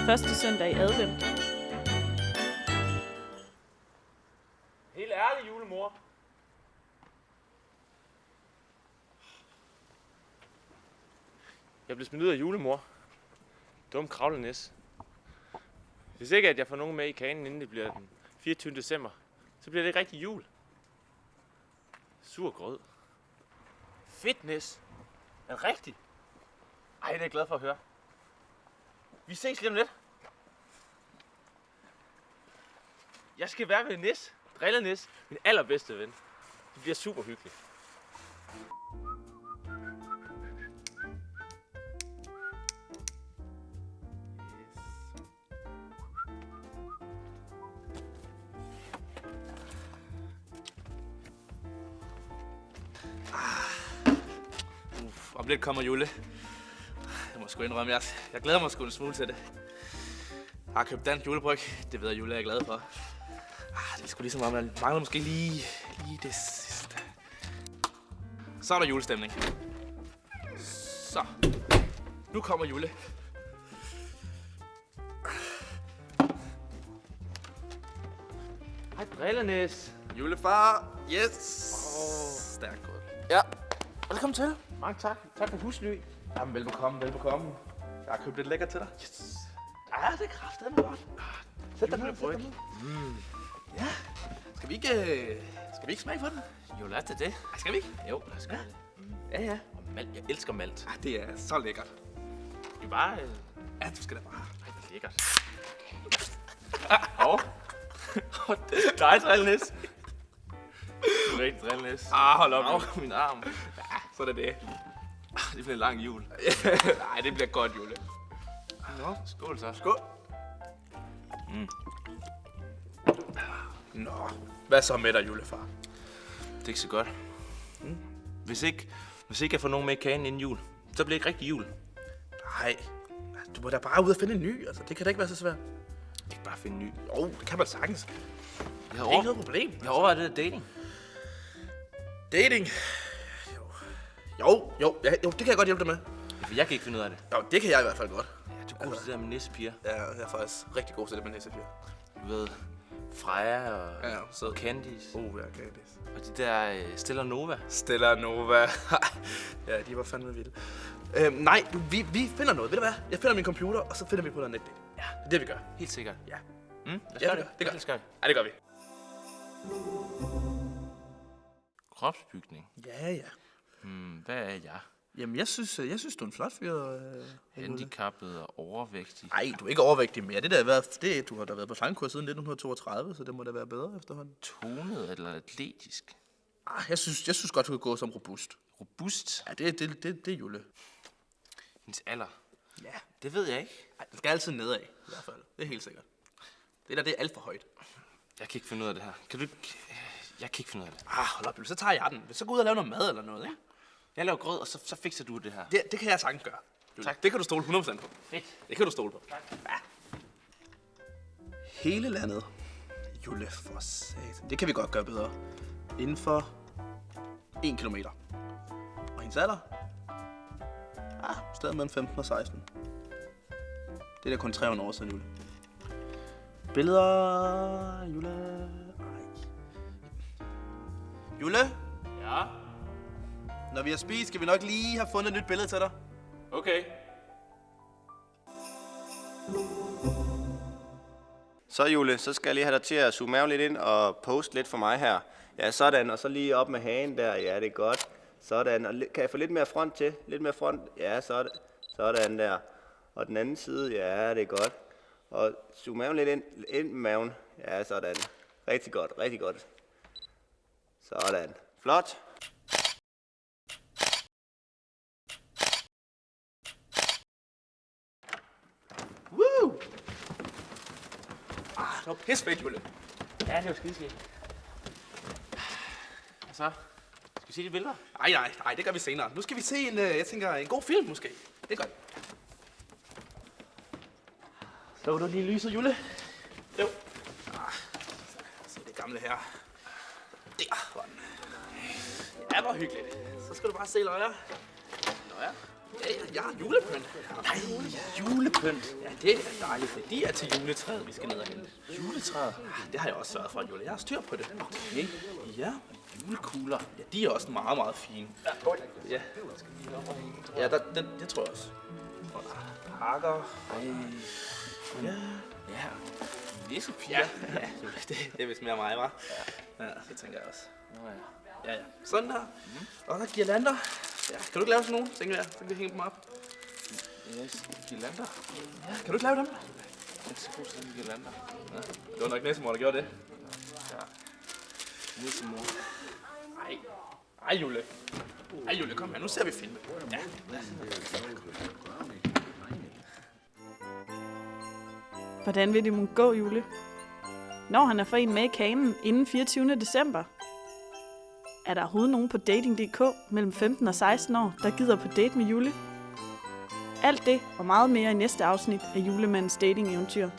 første søndag i advent. Helt ærlig, julemor. Jeg blev smidt ud af julemor. Dum kravlenæs. Hvis ikke at jeg får nogen med i kanen, inden det bliver den 24. december, så bliver det ikke rigtig jul. Sur grød. Fedt, Næs. Er det rigtigt? Ej, det er jeg glad for at høre. Vi ses lige om lidt. Jeg skal være med Nis. Drillenis. Min allerbedste ven. Det bliver super hyggeligt. Om lidt kommer Jule. Jeg må sgu indrømme, jeg glæder mig sgu en smule til det. Jeg har købt dansk julebryg. Det ved jeg, Jule er glad for. Det er sgu ligesom, at man mangler måske lige det sidste. Så er der julestemning. Så. Nu kommer Jule. Hej, Drillenis. Julefar. Yes. Stærkt gået. Ja. Velkommen til. Mange tak. Tak for husly. Jamen, velbekomme. Jeg har købt lidt lækkert til dig. Yes. Ja, det er kraftedeme godt. Sæt dig ned. Ja. Skal vi ikke smage på den? Jo, lad det. Ej, skal vi ikke? Jo, lad os gøre det. Ja. Og malt. Jeg elsker malt. Det er så lækkert. Det er bare... Ja, du skal da bare. Ej, det er lækkert. Det er dig, Drillenis. Du er rigtig Drillenis. Hold op. Au, min arm. Ja, så er det. Det bliver en lang jul. Nej, det bliver godt, Jule. Nå, skål så. Skål. Nå, hvad så med dig, julefar? Det er ikke så godt. Hvis ikke jeg får nogen med i kagen inden jul, så bliver det ikke rigtig jul. Nej, du må da bare ud og finde en ny. Altså, det kan da ikke være så svært. Jeg kan bare finde en ny. Jo, det kan man sagtens. Jeg Det er ikke noget problem. Jeg overvejer det der dating. Dating? Jo, det kan jeg godt hjælpe dig med. For jeg kan ikke finde ud af det. Jo, det kan jeg i hvert fald godt. Ja, du er god til det der med nissepiger. Ja, jeg er faktisk rigtig god til det med næsepiger. Du ved, Freja og, Ja, sød. og Candice. Ja, Candice. Og de der Stella Nova. Stella Nova. Ja, de var fandme vilde. Nej, vi finder noget. Ved du hvad? Jeg finder min computer, og så finder vi på noget netdate. Ja, det er det, vi gør. Helt sikkert. Ja. Lad os Ja, gøre det gør vi. Lad os gøre det. Ja, det gør vi. Kropsbygning. Ja. Hvad er jeg? Jamen, jeg synes, du er en flot fyr. Handicappet og overvægtig. Nej, du er ikke overvægtig mere. Du har da været på slangekurs siden 1932, så det må da være bedre efterhånden. Tonet eller atletisk. Jeg synes godt, du kan gå som robust. Robust. Ja, det er Jule. Hendes alder. Ja. Det ved jeg ikke. Ej, den skal altid nedad, i hvert fald. Det er helt sikkert. Det er alt for højt. Jeg kan ikke finde ud af det her. Kan du ikke... Jeg kan ikke finde ud af det. Hold op, så tager jeg den. Så gå ud og lave noget mad eller noget, ikke? Jeg laver grød, og så fikser du det her. Det kan jeg sagtens gøre. Jule. Tak. Det kan du stole 100% på. Fedt. Det kan du stole på. Tak. Ja. Hele landet. Jule, for satan. Det kan vi godt gøre bedre. Inden for 1 kilometer. Og hendes alder? Stadig mellem 15 og 16. Det er da kun 300 år siden, Jule. Billeder, Jule. Ej. Jule, Ja? når vi har spist, skal vi nok lige have fundet et nyt billede til dig. Okay. Så Jule, så skal jeg lige have dig til at zoome af lidt ind og poste lidt for mig her. Ja, sådan, og så lige op med hagen der. Ja, det er godt. Sådan, og kan jeg få lidt mere front til? Lidt mere front? Ja, sådan der. Og den anden side, ja, det er godt. Og zoom maven lidt ind med maven. Ja, sådan. Rigtig godt. Sådan. Flot. Woo! Det var pissefedt, Jule. Ja, det var skideskidt. Og så? Skal vi se de billeder? Nej, det gør vi senere. Nu skal vi se en god film måske. Det er godt. Så du lige lyset, Jule? Jo. Se det gamle her. Der var den. Ja, hvor hyggeligt. Så skal du bare se løjer. Løjer? Ja, julepynt. Nej, julepynt. Ja, det er dejligt. De er til juletræet, vi skal ned og hente. Juletræet? Det har jeg også sørget for, Jule. Jeg har styr på det. Okay. Ja, julekugler. Ja, de er også meget, meget fine. Ja, ja det tror jeg også. Pakker. Ja. Ja. Nissepiger. Ja, det er vist mere mig, hva'? Ja, det tænker jeg også. Ja. Sådan der. Og der girlander. Ja, kan du ikke lave sådan nogle, tænker jeg? Så kan vi hænge dem op. Yes, girlander. Ja, kan du ikke lave dem? Jeg skal bruge sådan en girlander. Ja, det var nok næstemor, der gjorde det. Ja. Nissemor. Ej, Jule. Ej, Jule, kom her. Nu ser vi filmen. Ja. Hvordan vil det må gå, Jule? Når han er for en med i kanen inden 24. december? Er der overhovedet nogen på dating.dk mellem 15 og 16 år, der gider på date med Jule? Alt det og meget mere i næste afsnit af Julemandens dating-eventyr.